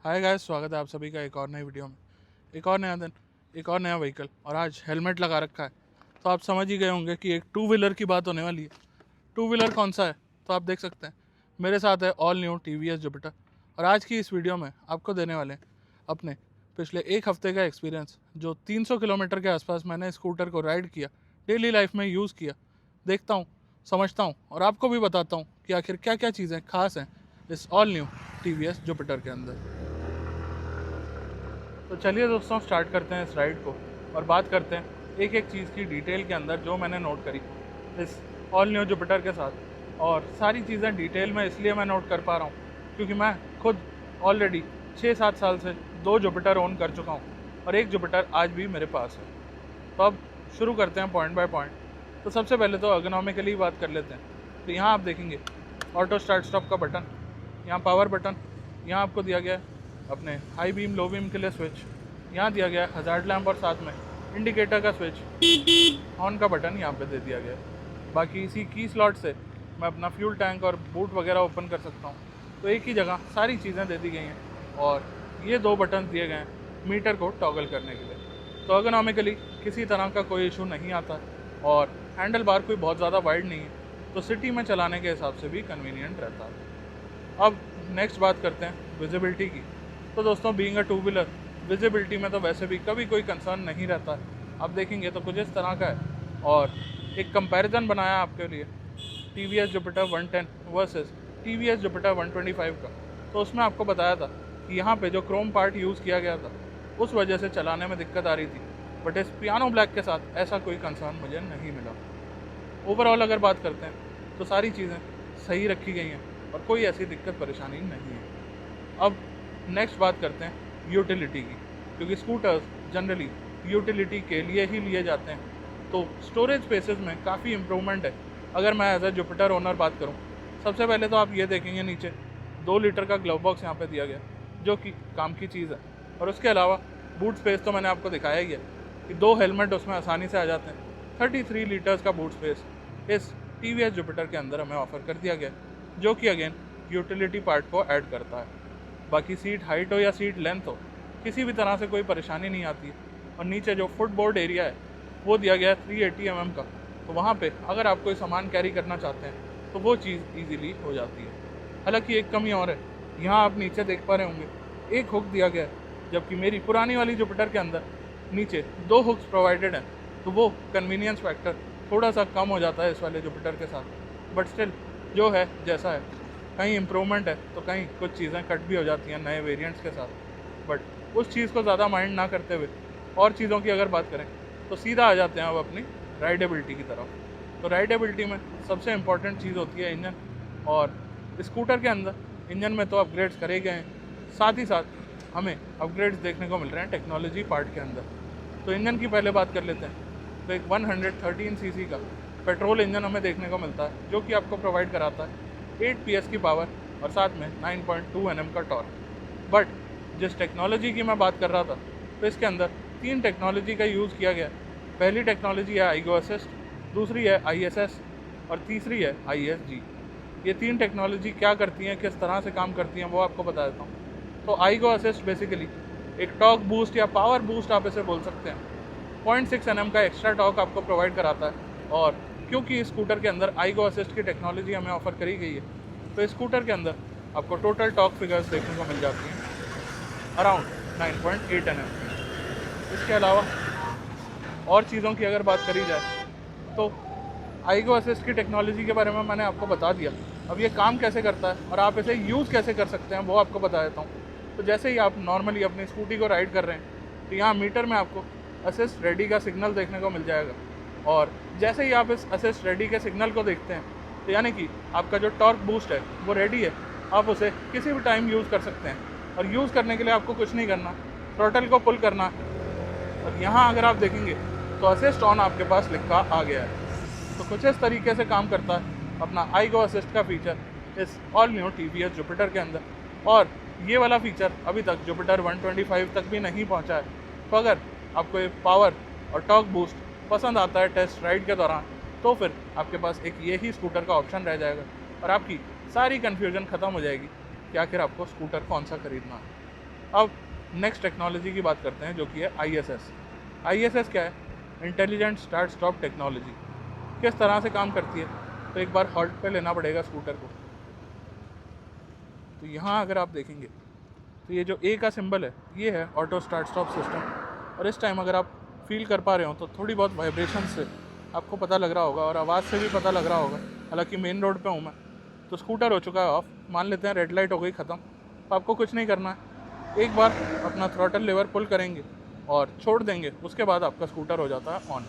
Hi guys, स्वागत है आप सभी का एक और नई वीडियो में। एक और नया दिन, एक और नया व्हीकल, और आज हेलमेट लगा रखा है तो आप समझ ही गए होंगे कि एक टू व्हीलर की बात होने वाली है। टू व्हीलर कौन सा है तो आप देख सकते हैं मेरे साथ है ऑल न्यू TVS जुपिटर। और आज की इस वीडियो में आपको देने वाले हैं अपने पिछले एक हफ्ते का एक्सपीरियंस, जो 300 किलोमीटर के आसपास मैंने स्कूटर को राइड किया, डेली लाइफ में यूज़ किया, देखता हूँ, समझता हूँ और आपको भी बताता हूँ कि आखिर क्या क्या चीज़ें खास हैं इस ऑल न्यू TVS जुपिटर के अंदर। तो चलिए दोस्तों, स्टार्ट करते हैं इस राइड को और बात करते हैं एक एक चीज़ की डिटेल के अंदर जो मैंने नोट करी इस ऑल न्यू जुपिटर के साथ। और सारी चीज़ें डिटेल में इसलिए मैं नोट कर पा रहा हूँ क्योंकि मैं खुद ऑलरेडी 6-7 साल से 2 जुपिटर ओन कर चुका हूँ और एक जुपिटर आज भी मेरे पास है। तो अब शुरू करते हैं पॉइंट बाय पॉइंट। तो सबसे पहले तो एर्गोनॉमिकली बात कर लेते हैं। तो यहाँ आप देखेंगे ऑटो स्टार्ट स्टॉप का बटन, यहाँ पावर बटन, यहाँ आपको दिया गया है अपने हाई बीम लो बीम के लिए स्विच, यहाँ दिया गया है हज़ार्ड लैम्प और साथ में इंडिकेटर का स्विच, ऑन का बटन यहाँ पे दे दिया गया है। बाकी इसी की स्लॉट से मैं अपना फ्यूल टैंक और बूट वगैरह ओपन कर सकता हूँ। तो एक ही जगह सारी चीज़ें दे दी गई हैं और ये 2 बटन दिए गए हैं मीटर को टॉगल करने के लिए। तो एर्गोनॉमिकली किसी तरह का कोई इशू नहीं आता और हैंडल बार कोई बहुत ज़्यादा वाइड नहीं है, तो सिटी में चलाने के हिसाब से भी कन्वीनियंट रहता है। अब नेक्स्ट बात करते हैं विजिबिलिटी की। तो दोस्तों, being a two wheeler, visibility में तो वैसे भी कभी कोई कंसर्न नहीं रहता है। आप देखेंगे तो कुछ इस तरह का है और एक कंपैरिजन बनाया आपके लिए TVS Jupiter 110 versus TVS Jupiter 125 का। तो उसमें आपको बताया था कि यहाँ पे जो क्रोम पार्ट यूज़ किया गया था उस वजह से चलाने में दिक्कत आ रही थी, बट इस पियानो ब्लैक के साथ ऐसा कोई कंसर्न मुझे नहीं मिला। ओवरऑल अगर बात करते हैं तो सारी चीज़ें सही रखी गई हैं और कोई ऐसी दिक्कत परेशानी नहीं है। अब नेक्स्ट बात करते हैं यूटिलिटी की, क्योंकि स्कूटर्स जनरली यूटिलिटी के लिए ही लिए जाते हैं। तो स्टोरेज स्पेसेस में काफ़ी इम्प्रूवमेंट है अगर मैं एज ए जुपिटर ओनर बात करूं। सबसे पहले तो आप ये देखेंगे नीचे 2 लीटर का ग्लव बॉक्स यहाँ पे दिया गया, जो कि काम की चीज़ है। और उसके अलावा बूट स्पेस तो मैंने आपको दिखाया ही है कि 2 हेलमेट उसमें आसानी से आ जाते हैं। 33 लीटर्स का बूट स्पेस इस TVS जुपिटर के अंदर हमें ऑफर कर दिया गया, जो कि अगेन यूटिलिटी पार्ट को ऐड करता है। बाकी सीट हाइट हो या सीट लेंथ हो, किसी भी तरह से कोई परेशानी नहीं आती है। और नीचे जो फुटबोर्ड एरिया है वो दिया गया है 380 mm का, तो वहाँ पे अगर आप कोई सामान कैरी करना चाहते हैं तो वो चीज़ ईजिली हो जाती है। हालांकि एक कमी और है, यहाँ आप नीचे देख पा रहे होंगे एक हुक दिया गया है, जबकि मेरी पुरानी वाली जुपिटर के अंदर नीचे 2 हुक्स प्रोवाइडेड हैं, तो वो कन्वीनियंस फैक्टर थोड़ा सा कम हो जाता है इस वाले जुपिटर के साथ। बट स्टिल जो है जैसा है, कहीं इम्प्रूवमेंट है तो कहीं कुछ चीज़ें कट भी हो जाती हैं नए वेरिएंट्स के साथ। बट उस चीज़ को ज़्यादा माइंड ना करते हुए और चीज़ों की अगर बात करें तो सीधा आ जाते हैं अब अपनी राइडेबिलिटी की तरफ। तो राइडेबिलिटी में सबसे इम्पॉर्टेंट चीज़ होती है इंजन, और स्कूटर के अंदर इंजन में तो अपग्रेड्स करे गए हैं, साथ ही साथ हमें अपग्रेड्स देखने को मिल रहे हैं टेक्नोलॉजी पार्ट के अंदर। तो इंजन की पहले बात कर लेते हैं। तो एक 113 सीसी का पेट्रोल इंजन हमें देखने को मिलता है, जो कि आपको प्रोवाइड कराता है 8 PS की पावर और साथ में 9.2 Nm का टॉर्क। बट जिस टेक्नोलॉजी की मैं बात कर रहा था, तो इसके अंदर 3 टेक्नोलॉजी का यूज़ किया गया। पहली टेक्नोलॉजी है आईगो असिस्ट, दूसरी है ISS और तीसरी है ISG। ये 3 टेक्नोलॉजी क्या करती हैं, किस तरह से काम करती हैं, वो आपको बता देता हूँ। तो आईगो असिस्ट बेसिकली एक टॉर्क बूस्ट या पावर बूस्ट आप इसे बोल सकते हैं। 0.6 Nm का एक्स्ट्रा टॉर्क आपको प्रोवाइड कराता है। और क्योंकि इस स्कूटर के अंदर आईगो असिस्ट की टेक्नोलॉजी हमें ऑफर करी गई है, तो इस स्कूटर के अंदर आपको टोटल टॉर्क फिगर्स देखने को मिल जाती हैं अराउंड 9.8 Nm। इसके अलावा और चीज़ों की अगर बात करी जाए तो आईगो असिस्ट की टेक्नोलॉजी के बारे में मैंने आपको बता दिया। अब ये काम कैसे करता है और आप इसे यूज़ कैसे कर सकते हैं वो आपको बता देता हूँ। तो जैसे ही आप नॉर्मली अपनी स्कूटी को राइड कर रहे हैं, तो यहाँ मीटर में आपको असिस्ट रेडी का सिग्नल देखने को मिल जाएगा। और जैसे ही आप इस असिस्ट रेडी के सिग्नल को देखते हैं, तो यानी कि आपका जो टॉर्क बूस्ट है वो रेडी है, आप उसे किसी भी टाइम यूज़ कर सकते हैं। और यूज़ करने के लिए आपको कुछ नहीं करना, थ्रॉटल को पुल करना है। और यहाँ अगर आप देखेंगे तो असिस्ट ऑन आपके पास लिखा आ गया है। तो कुछ इस तरीके से काम करता है अपना आईगो असिस्ट का फीचर इस ऑल न्यू TVS जुपिटर के अंदर। और ये वाला फीचर अभी तक जुपिटर 125 तक भी नहीं पहुँचा है। तो अगर आपको ये पावर और टॉर्क बूस्ट पसंद आता है टेस्ट राइड के दौरान, तो फिर आपके पास एक ये ही स्कूटर का ऑप्शन रह जाएगा और आपकी सारी कन्फ्यूजन ख़त्म हो जाएगी कि आखिर आपको स्कूटर कौन सा खरीदना है। अब नेक्स्ट टेक्नोलॉजी की बात करते हैं जो कि है ISS। ISS क्या है? Intelligent start stop technology. किस तरह से काम करती है? तो एक बार हॉल्ट पे लेना पड़ेगा स्कूटर को। तो यहाँ अगर आप देखेंगे तो ये जो A का सिंबल है ये है ऑटो स्टार्ट स्टॉप सिस्टम। और इस टाइम अगर आप फील कर पा रहे हो तो थोड़ी बहुत वाइब्रेशन से आपको पता लग रहा होगा और आवाज़ से भी पता लग रहा होगा। हालांकि मेन रोड पे हूँ मैं, तो स्कूटर हो चुका है ऑफ। मान लेते हैं रेड लाइट हो गई ख़त्म। तो आपको कुछ नहीं करना है, एक बार अपना थ्रॉटल लेवर पुल करेंगे और छोड़ देंगे, उसके बाद आपका स्कूटर हो जाता है ऑन।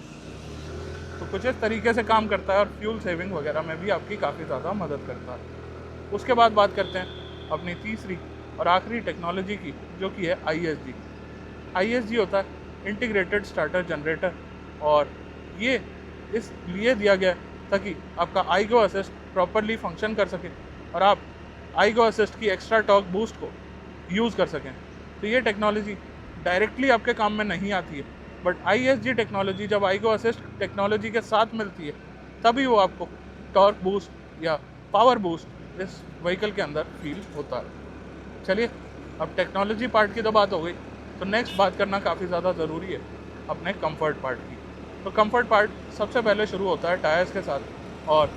तो कुछ इस तरीके से काम करता है और फ्यूल सेविंग वगैरह में भी आपकी काफ़ी ज़्यादा मदद करता है। उसके बाद बात करते हैं अपनी तीसरी और आखिरी टेक्नोलॉजी की जो कि है ISG। ISG होता है इंटीग्रेटेड स्टार्टर जनरेटर, और ये इसलिए दिया गया है ताकि आपका आईगो असिस्ट प्रॉपरली फंक्शन कर सके और आप आईगो असिस्ट की एक्स्ट्रा टॉर्क बूस्ट को यूज़ कर सकें। तो ये टेक्नोलॉजी डायरेक्टली आपके काम में नहीं आती है, बट ISG टेक्नोलॉजी जब आईगो असिस्ट टेक्नोलॉजी के साथ मिलती है तभी वो आपको टॉर्क बूस्ट या पावर बूस्ट इस व्हीकल के अंदर फील होता है। चलिए, अब टेक्नोलॉजी पार्ट की तो बात हो गई, तो नेक्स्ट बात करना काफ़ी ज़्यादा ज़रूरी है अपने कंफर्ट पार्ट की। तो कंफर्ट पार्ट सबसे पहले शुरू होता है टायर्स के साथ, और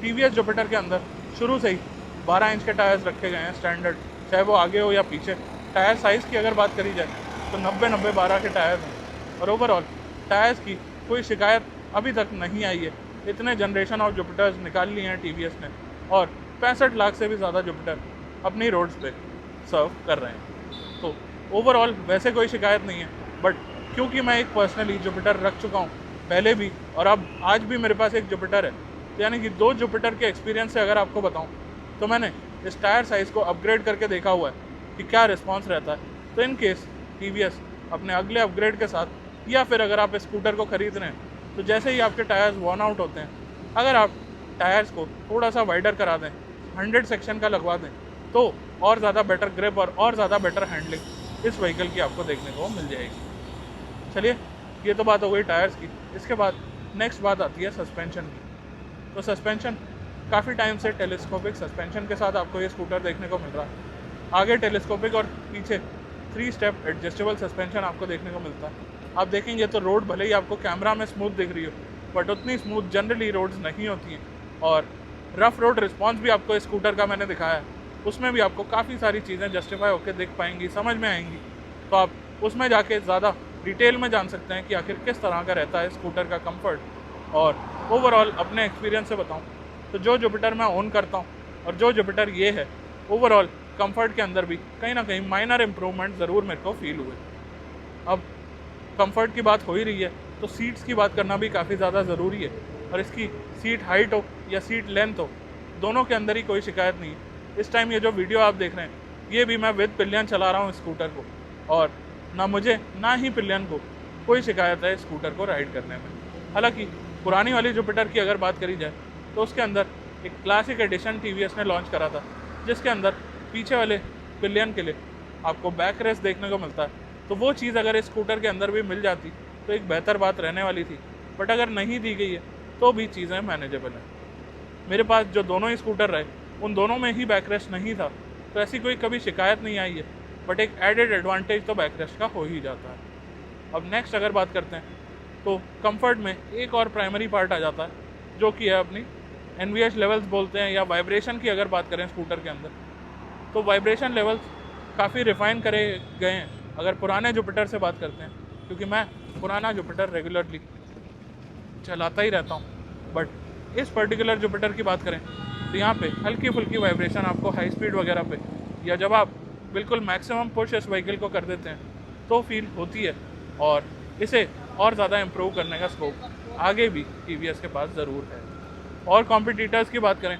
TVS जुपिटर के अंदर शुरू से ही 12 इंच के टायर्स रखे गए हैं स्टैंडर्ड, चाहे वो आगे हो या पीछे। टायर साइज़ की अगर बात करी जाए तो 90-90-12 के टायर्स हैं, और ओवरऑल टायर्स की कोई शिकायत अभी तक नहीं आई है। इतने जनरेशन ऑफ जुपिटर्स निकाल लिए हैं TVS ने, और 65 लाख से भी ज़्यादा जुपिटर अपनी रोड्स पे सर्व कर रहे हैं। तो ओवरऑल वैसे कोई शिकायत नहीं है, बट क्योंकि मैं एक पर्सनली जुपिटर रख चुका हूँ पहले भी, और अब आज भी मेरे पास एक जुपिटर है, तो यानी कि 2 जुपिटर के एक्सपीरियंस से अगर आपको बताऊँ तो मैंने इस टायर साइज़ को अपग्रेड करके देखा हुआ है कि क्या रिस्पॉन्स रहता है। तो इन केस TVS अपने अगले अपग्रेड के साथ, या फिर अगर आप इस स्कूटर को ख़रीद रहे हैं तो जैसे ही आपके टायर्स वॉर्न आउट होते हैं, अगर आप टायर्स को थोड़ा सा वाइडर करा दें, 100 सेक्शन का लगवा दें, तो और ज़्यादा बेटर ग्रिप और ज़्यादा बेटर हैंडलिंग इस व्हीकल की आपको देखने को मिल जाएगी। चलिए, ये तो बात हो गई टायर्स की। इसके बाद नेक्स्ट बात आती है सस्पेंशन की। तो सस्पेंशन काफ़ी टाइम से टेलीस्कोपिक सस्पेंशन के साथ आपको ये स्कूटर देखने को मिल रहा है। आगे टेलीस्कोपिक और पीछे 3 स्टेप एडजस्टेबल सस्पेंशन आपको देखने को मिलता है। आप देखेंगे तो रोड भले ही आपको कैमरा में स्मूथ दिख रही हो, बट उतनी स्मूथ जनरली रोड्स नहीं होती हैं, और रफ रोड रिस्पॉन्स भी आपको इस स्कूटर का मैंने दिखाया है, उसमें भी आपको काफ़ी सारी चीज़ें जस्टिफाई होकर दिख पाएंगी, समझ में आएंगी। तो आप उसमें जाके ज़्यादा डिटेल में जान सकते हैं कि आखिर किस तरह का रहता है स्कूटर का कंफर्ट। और ओवरऑल अपने एक्सपीरियंस से बताऊं तो जो जुपिटर मैं ओन करता हूं और जो जुपिटर ये है, ओवरऑल कंफर्ट के अंदर भी कहीं ना कहीं माइनर इम्प्रूवमेंट ज़रूर मेरे को फील हुए। अब कंफर्ट की बात हो ही रही है तो सीट्स की बात करना भी काफ़ी ज़्यादा ज़रूरी है, और इसकी सीट हाइट हो या सीट लेंथ हो, दोनों के अंदर ही कोई शिकायत नहीं है। इस टाइम ये जो वीडियो आप देख रहे हैं ये भी मैं विद पिलियन चला रहा हूँ स्कूटर को, और ना मुझे ना ही पिलियन को कोई शिकायत है स्कूटर को राइड करने में। हालांकि पुरानी वाली जुपिटर की अगर बात करी जाए तो उसके अंदर एक क्लासिक एडिशन TVS ने लॉन्च करा था, जिसके अंदर पीछे वाले पिलियन के लिए आपको बैक रेस्ट देखने को मिलता है। तो वो चीज़ अगर इस स्कूटर के अंदर भी मिल जाती तो एक बेहतर बात रहने वाली थी, बट अगर नहीं दी गई है तो भी चीज़ें मैनेजेबल हैं। मेरे पास जो दोनों ही स्कूटर रहे उन दोनों में ही बैक रेस्ट नहीं था, तो ऐसी कोई कभी शिकायत नहीं आई है, बट एक एडेड एडवांटेज तो बैक रेस्ट का हो ही जाता है। अब नेक्स्ट अगर बात करते हैं तो कंफर्ट में एक और प्राइमरी पार्ट आ जाता है जो कि है अपनी NVH लेवल्स बोलते हैं, या वाइब्रेशन की अगर बात करें स्कूटर के अंदर, तो वाइब्रेशन लेवल्स काफ़ी रिफाइन करे गए हैं अगर पुराने जुपिटर से बात करते हैं, क्योंकि मैं पुराना जुपिटर रेगुलरली चलाता ही रहता हूँ। बट इस पर्टिकुलर जुपिटर की बात करें तो यहाँ पे हल्की फुल्की वाइब्रेशन आपको हाई स्पीड वगैरह पे, या जब आप बिल्कुल मैक्सिमम पुश इस व्हीकल को कर देते हैं तो फील होती है, और इसे और ज़्यादा इम्प्रूव करने का स्कोप आगे भी TVS के पास ज़रूर है। और कॉम्पिटिटर्स की बात करें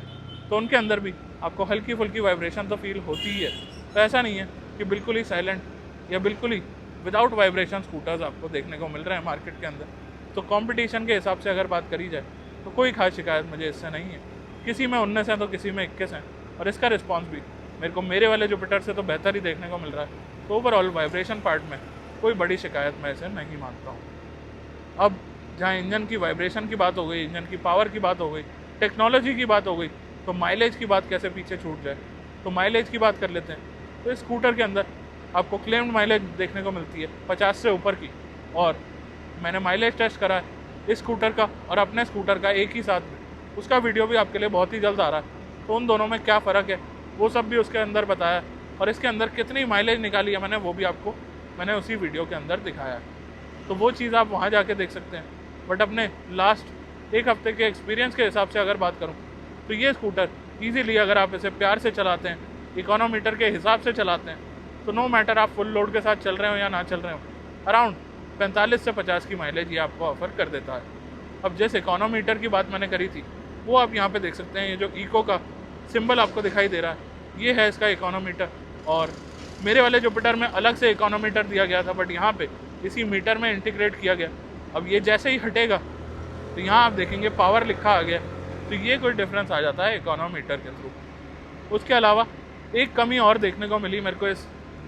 तो उनके अंदर भी आपको हल्की फुल्की वाइब्रेशन तो फील होती ही है। तो ऐसा नहीं है कि बिल्कुल ही साइलेंट या बिल्कुल ही विदाउट वाइब्रेशन स्कूटर्स आपको देखने को मिल रहे हैं मार्केट के अंदर। तो कंपटीशन के हिसाब से अगर बात करी जाए तो कोई खास शिकायत मुझे इससे नहीं है। किसी में 19 हैं तो किसी में 21 हैं, और इसका रिस्पॉन्स भी मेरे को मेरे वाले जुपिटर से तो बेहतर ही देखने को मिल रहा है। तो ओवरऑल वाइब्रेशन पार्ट में कोई बड़ी शिकायत मैं इसे नहीं मानता हूँ। अब जहाँ इंजन की वाइब्रेशन की बात हो गई, इंजन की पावर की बात हो गई, टेक्नोलॉजी की बात हो गई, तो माइलेज की बात कैसे पीछे छूट जाए। तो माइलेज की बात कर लेते हैं। तो इस स्कूटर के अंदर आपको क्लेम्ड माइलेज देखने को मिलती है 50 से ऊपर की। और मैंने माइलेज टेस्ट करा है इस स्कूटर का और अपने स्कूटर का एक ही साथ में, उसका वीडियो भी आपके लिए बहुत ही जल्द आ रहा है। तो उन दोनों में क्या फ़र्क है वो सब भी उसके अंदर बताया, और इसके अंदर कितनी माइलेज निकाली है मैंने वो भी आपको मैंने उसी वीडियो के अंदर दिखाया है। तो वो चीज़ आप वहाँ जाके देख सकते हैं। बट अपने लास्ट एक हफ्ते के एक्सपीरियंस के हिसाब से अगर बात करूँ तो ये स्कूटर ईजीली अगर आप इसे प्यार से चलाते हैं, इकोनोमीटर के हिसाब से चलाते हैं, तो नो मैटर आप फुल लोड के साथ चल रहे हो या ना चल रहे हो, अराउंड 45 से 50 की माइलेज ये आपको ऑफर कर देता है। अब जिस इकोनोमीटर की बात मैंने करी थी वो आप यहाँ पे देख सकते हैं, ये जो इको का सिंबल आपको दिखाई दे रहा है ये है इसका इकोनोमीटर। और मेरे वाले जुपिटर में अलग से इकोनोमीटर दिया गया था, बट यहाँ पे इसी मीटर में इंटीग्रेट किया गया। अब ये जैसे ही हटेगा तो यहाँ आप देखेंगे पावर लिखा आ गया, तो ये कोई डिफरेंस आ जाता है इकोनोमीटर के थ्रू। उसके अलावा एक कमी और देखने को मिली मेरे को इस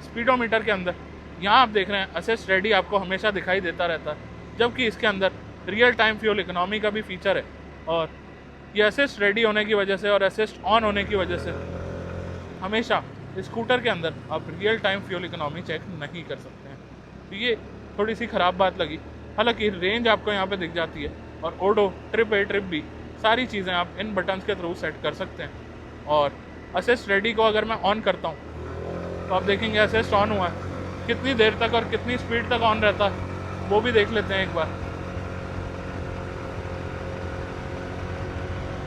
स्पीडोमीटर के अंदर। यहाँ आप देख रहे हैं असिस्ट रेडी आपको हमेशा दिखाई देता रहता है, जबकि इसके अंदर रियल टाइम फ्यूल इकोनॉमी का भी फीचर है। और ये असिस्ट रेडी होने की वजह से और असिस्ट ऑन होने की वजह से हमेशा स्कूटर के अंदर आप real time fuel economy check नहीं कर सकते हैं। तो ये थोड़ी सी ख़राब बात लगी। हालांकि रेंज आपको यहाँ पे दिख जाती है, और ओडो, ट्रिप ए, ट्रिप बी सारी चीज़ें आप इन बटन्स के थ्रू सेट कर सकते हैं। और असिस्ट रेडी को अगर मैं ऑन करता हूँ तो आप देखेंगे असिस्ट ऑन हुआ है, कितनी देर तक और कितनी स्पीड तक ऑन रहता है वो भी देख लेते हैं एक बार।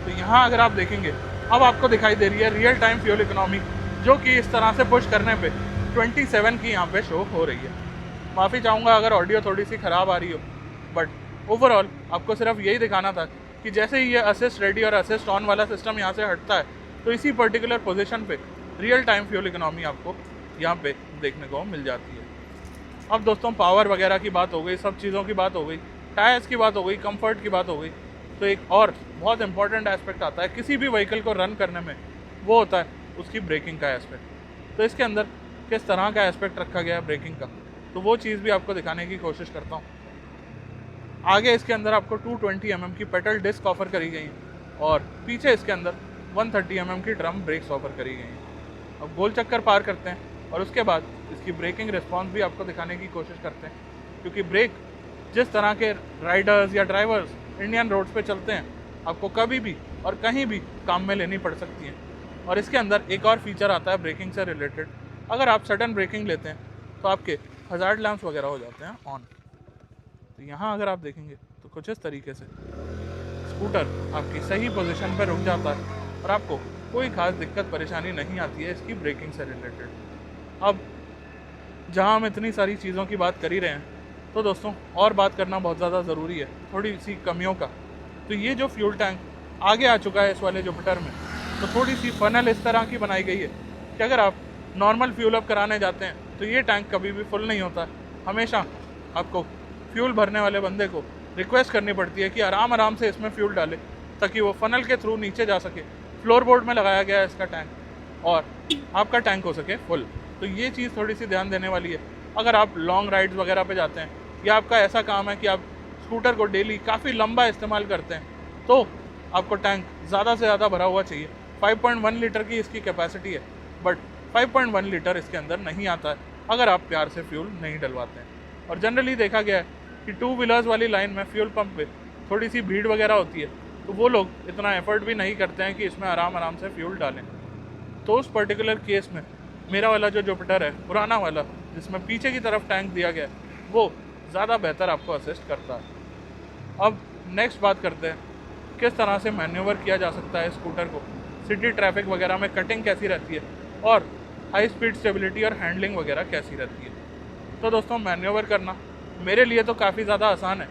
तो यहाँ अगर आप देखेंगे अब आपको दिखाई दे रही है रियल टाइम फ्यूल इकोनॉमी, जो कि इस तरह से पुश करने पे 27 की यहाँ पे शो हो रही है। माफ़ी चाहूँगा अगर ऑडियो थोड़ी सी ख़राब आ रही हो, बट ओवरऑल आपको सिर्फ यही दिखाना था कि जैसे ही ये असिस्ट रेडी और असिस्ट ऑन वाला सिस्टम यहाँ से हटता है तो इसी पर्टिकुलर पोजीशन पे रियल टाइम फ्यूल इकोनॉमी आपको यहाँ पे देखने को मिल जाती है। अब दोस्तों पावर वगैरह की बात हो गई, सब चीज़ों की बात हो गई, टायर्स की बात हो गई, कंफर्ट की बात हो गई, तो एक और बहुत इंपॉर्टेंट एस्पेक्ट आता है किसी भी व्हीकल को रन करने में, वो होता है उसकी ब्रेकिंग का एस्पेक्ट। तो इसके अंदर किस तरह का एस्पेक्ट रखा गया है ब्रेकिंग का, तो वो चीज़ भी आपको दिखाने की कोशिश करता हूँ। आगे इसके अंदर आपको 220 mm की पेडल डिस्क ऑफर करी गई है, और पीछे इसके अंदर 130 mm की ड्रम ब्रेक्स ऑफर करी गई हैं। अब गोल चक्कर पार करते हैं और उसके बाद इसकी ब्रेकिंग रिस्पॉन्स भी आपको दिखाने की कोशिश करते हैं, क्योंकि ब्रेक जिस तरह के राइडर्स या ड्राइवर्स इंडियन रोड्स पे चलते हैं आपको कभी भी और कहीं भी काम में लेनी पड़ सकती है। और इसके अंदर एक और फीचर आता है ब्रेकिंग से रिलेटेड, अगर आप सडन ब्रेकिंग लेते हैं तो आपके हज़ार्ड लैंप्स वगैरह हो जाते हैं ऑन। तो यहाँ अगर आप देखेंगे तो कुछ इस तरीके से स्कूटर आपकी सही पोजीशन पर रुक जाता है और आपको कोई ख़ास दिक्कत परेशानी नहीं आती है इसकी ब्रेकिंग से रिलेटेड। अब जहाँ हम इतनी सारी चीज़ों की बात कर ही रहे हैं तो दोस्तों और बात करना बहुत ज़्यादा ज़रूरी है थोड़ी सी कमियों का। तो ये जो फ्यूल टैंक आगे आ चुका है इस वाले जुपिटर में, तो थोड़ी सी फनल इस तरह की बनाई गई है कि अगर आप नॉर्मल फ्यूल अप कराने जाते हैं तो ये टैंक कभी भी फुल नहीं होता। हमेशा आपको फ्यूल भरने वाले बंदे को रिक्वेस्ट करनी पड़ती है कि आराम आराम से इसमें फ्यूल डाले ताकि वो फनल के थ्रू नीचे जा सके। फ्लोर बोर्ड में लगाया गया है इसका टैंक और आपका टैंक हो सके फुल। तो ये चीज़ थोड़ी सी ध्यान देने वाली है। अगर आप लॉन्ग राइड्स वगैरह पे जाते हैं या आपका ऐसा काम है कि आप स्कूटर को डेली काफ़ी लंबा इस्तेमाल करते हैं तो आपको टैंक ज़्यादा से ज़्यादा भरा हुआ चाहिए। 5.1 लीटर की इसकी कैपेसिटी है, बट 5.1 लीटर इसके अंदर नहीं आता है अगर आप प्यार से फ्यूल नहीं डलवाते हैं। और जनरली देखा गया है कि 2 व्हीलर्स वाली लाइन में फ्यूल पंप पे थोड़ी सी भीड़ वगैरह होती है, तो वो लोग इतना एफर्ट भी नहीं करते हैं कि इसमें आराम आराम से फ्यूल डालें। तो उस पर्टिकुलर केस में मेरा वाला जो जुपिटर है पुराना वाला, जिसमें पीछे की तरफ टैंक दिया गया है, वो ज़्यादा बेहतर आपको असिस्ट करता है। अब नेक्स्ट बात करते हैं किस तरह से मैन्यूवर किया जा सकता है स्कूटर को, सिटी ट्रैफिक वगैरह में कटिंग कैसी रहती है और हाई स्पीड स्टेबिलिटी और हैंडलिंग वगैरह कैसी रहती है। तो दोस्तों मैन्यूवर करना मेरे लिए तो काफ़ी ज़्यादा आसान है।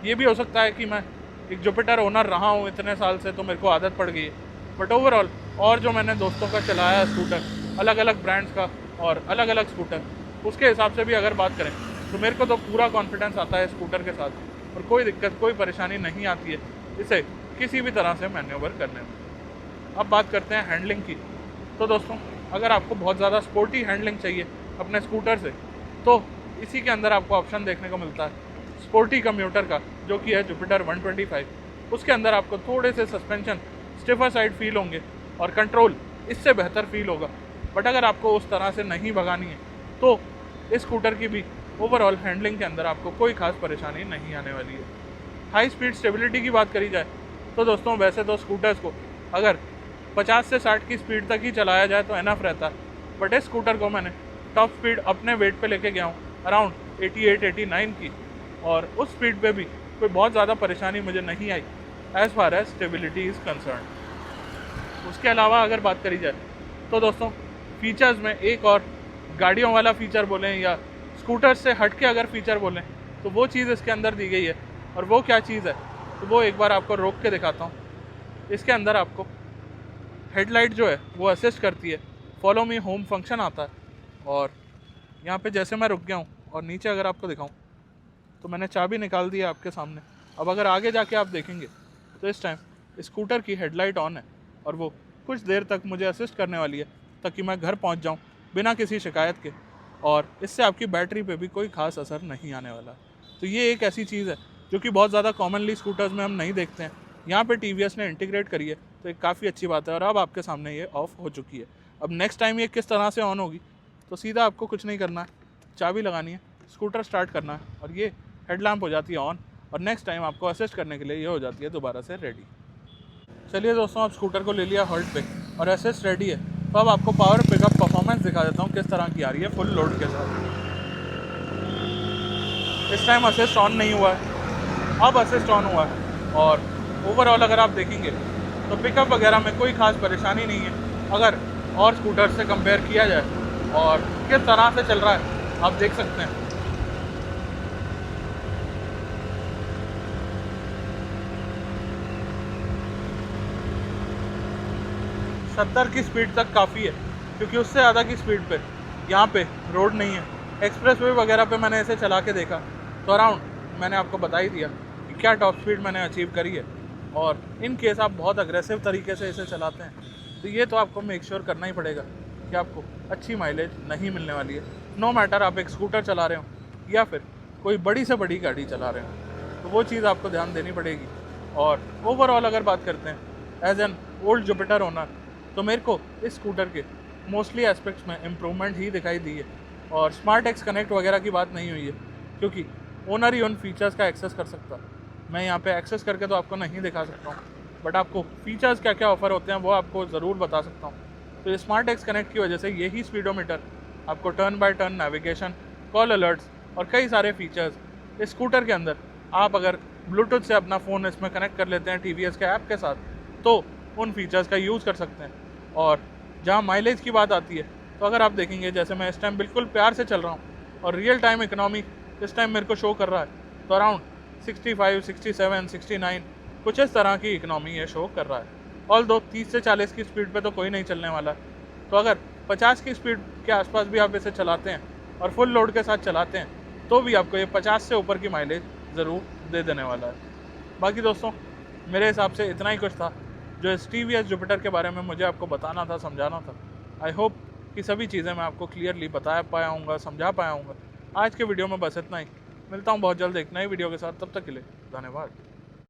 ये भी हो सकता है कि मैं एक जुपिटर ओनर रहा हूँ इतने साल से तो मेरे को आदत पड़ गई है, बट ओवरऑल और जो मैंने दोस्तों का चलाया है स्कूटर, अलग अलग ब्रांड्स का और अलग अलग स्कूटर, उसके हिसाब से भी अगर बात करें तो मेरे को तो पूरा कॉन्फिडेंस आता है स्कूटर के साथ और कोई दिक्कत कोई परेशानी नहीं आती है इसे किसी भी तरह से मैन्यूवर करने में। अब बात करते हैं हैंडलिंग की। तो दोस्तों अगर आपको बहुत ज़्यादा स्पोर्टी हैंडलिंग चाहिए अपने स्कूटर से तो इसी के अंदर आपको ऑप्शन देखने को मिलता है स्पोर्टी कम्यूटर का, जो कि है जुपिटर 125। उसके अंदर आपको थोड़े से सस्पेंशन स्टिफर साइड फील होंगे और कंट्रोल इससे बेहतर फील होगा। बट अगर आपको उस तरह से नहीं भगानी है तो इस स्कूटर की भी ओवरऑल हैंडलिंग के अंदर आपको कोई खास परेशानी नहीं आने वाली है। हाई स्पीड स्टेबिलिटी की बात करी जाए तो दोस्तों वैसे तो स्कूटर्स को अगर 50 से 60 की स्पीड तक ही चलाया जाए तो एनफ रहता है, बट इस स्कूटर को मैंने टॉप स्पीड अपने वेट पे लेके गया हूँ अराउंड 88-89 की, और उस स्पीड पे भी कोई बहुत ज़्यादा परेशानी मुझे नहीं आई as far as stability is concern. उसके अलावा अगर बात करी जाए तो दोस्तों फीचर्स में एक और गाड़ियों वाला फीचर बोलें या स्कूटर से हट के अगर फीचर बोलें तो वो चीज़ इसके अंदर दी गई है, और वो क्या चीज़ है तो वो एक बार आपको रोक के दिखाता हूँ। इसके अंदर आपको हेडलाइट जो है वो असिस्ट करती है, फॉलो मी होम फंक्शन आता है, और यहाँ पे जैसे मैं रुक गया हूँ और नीचे अगर आपको दिखाऊँ तो मैंने चाबी निकाल दी है आपके सामने। अब अगर आगे जाके आप देखेंगे तो इस टाइम स्कूटर की हेडलाइट ऑन है और वो कुछ देर तक मुझे असिस्ट करने वाली है ताकि मैं घर पहुँच जाऊँ बिना किसी शिकायत के, और इससे आपकी बैटरी पे भी कोई ख़ास असर नहीं आने वाला। तो ये एक ऐसी चीज़ है जो कि बहुत ज़्यादा कॉमनली स्कूटर्स में हम नहीं देखते हैं, यहाँ पे टीवीएस ने इंटीग्रेट करी है, तो एक काफ़ी अच्छी बात है। और अब आपके सामने ये ऑफ हो चुकी है। अब नेक्स्ट टाइम ये किस तरह से ऑन होगी तो सीधा आपको कुछ नहीं करना है, चाबी लगानी है, स्कूटर स्टार्ट करना है और ये हेडलैम्प हो जाती है ऑन, और नेक्स्ट टाइम आपको असिस्ट करने के लिए ये हो जाती है दोबारा से रेडी। चलिए दोस्तों, अब स्कूटर को ले लिया हॉल्ट पे और असिस्ट रेडी है, तो अब आपको पावर पिकअप परफॉर्मेंस दिखा देता हूँ किस तरह की आ रही है फुल लोड के साथ। इस टाइम असिस्ट ऑन नहीं हुआ है, अब असिस्ट ऑन हुआ है, और ओवरऑल अगर आप देखेंगे तो पिकअप वगैरह में कोई ख़ास परेशानी नहीं है अगर और स्कूटर से कंपेयर किया जाए, और किस तरह से चल रहा है आप देख सकते हैं। सत्तर की स्पीड तक काफ़ी है, क्योंकि उससे ज़्यादा की स्पीड पे यहाँ पे रोड नहीं है। एक्सप्रेसवे वगैरह पे मैंने इसे चला के देखा तो अराउंड मैंने आपको बता ही दिया कि क्या टॉप स्पीड मैंने अचीव करी है, और इन केस आप बहुत अग्रेसिव तरीके से इसे चलाते हैं तो ये तो आपको मेक श्योर करना ही पड़ेगा कि आपको अच्छी माइलेज नहीं मिलने वाली है, नो मैटर आप एक स्कूटर चला रहे हो या फिर कोई बड़ी से बड़ी गाड़ी चला रहे हो, तो वो चीज़ आपको ध्यान देनी पड़ेगी। और ओवरऑल अगर बात करते हैं as an old Jupiter owner, तो मेरे को इस स्कूटर के मोस्टली एस्पेक्ट्स में इम्प्रूवमेंट ही दिखाई दी है, और स्मार्ट एक्स कनेक्ट वगैरह की बात नहीं हुई है क्योंकि ओनर ही उन फीचर्स का एक्सेस कर सकता है। मैं यहाँ पे एक्सेस करके तो आपको नहीं दिखा सकता हूँ, बट आपको फीचर्स क्या क्या ऑफर होते हैं वो आपको ज़रूर बता सकता हूँ। तो ये स्मार्ट एक्स कनेक्ट की वजह से यही स्पीडोमीटर आपको turn by turn navigation, call alerts और कई सारे फीचर्स इस स्कूटर के अंदर, आप अगर ब्लूटूथ से अपना फ़ोन इसमें कनेक्ट कर लेते हैं टीवीएस के ऐप के साथ तो उन फीचर्स का यूज़ कर सकते हैं। और जहाँ माइलेज की बात आती है तो अगर आप देखेंगे जैसे मैं इस टाइम बिल्कुल प्यार से चल रहा हूँ और रियल टाइम इकोनॉमी इस टाइम मेरे को शो कर रहा है तो अराउंड 65, 67, 69 कुछ इस तरह की इकोनॉमी ये शो कर रहा है। ऑल दो 30 से 40 की स्पीड पे तो कोई नहीं चलने वाला, तो अगर 50 की स्पीड के आसपास भी आप इसे चलाते हैं और फुल लोड के साथ चलाते हैं तो भी आपको ये 50 से ऊपर की माइलेज ज़रूर दे देने वाला है। बाकी दोस्तों मेरे हिसाब से इतना ही कुछ था जो इस टीवीएस जुपिटर के बारे में मुझे आपको बताना था, समझाना था। आई होप कि सभी चीज़ें मैं आपको क्लियरली बता पाया हूँगा, समझा पाया हूँगा। आज के वीडियो में बस इतना ही, मिलता हूँ बहुत जल्द एक नई वीडियो के साथ, तब तक के लिए धन्यवाद।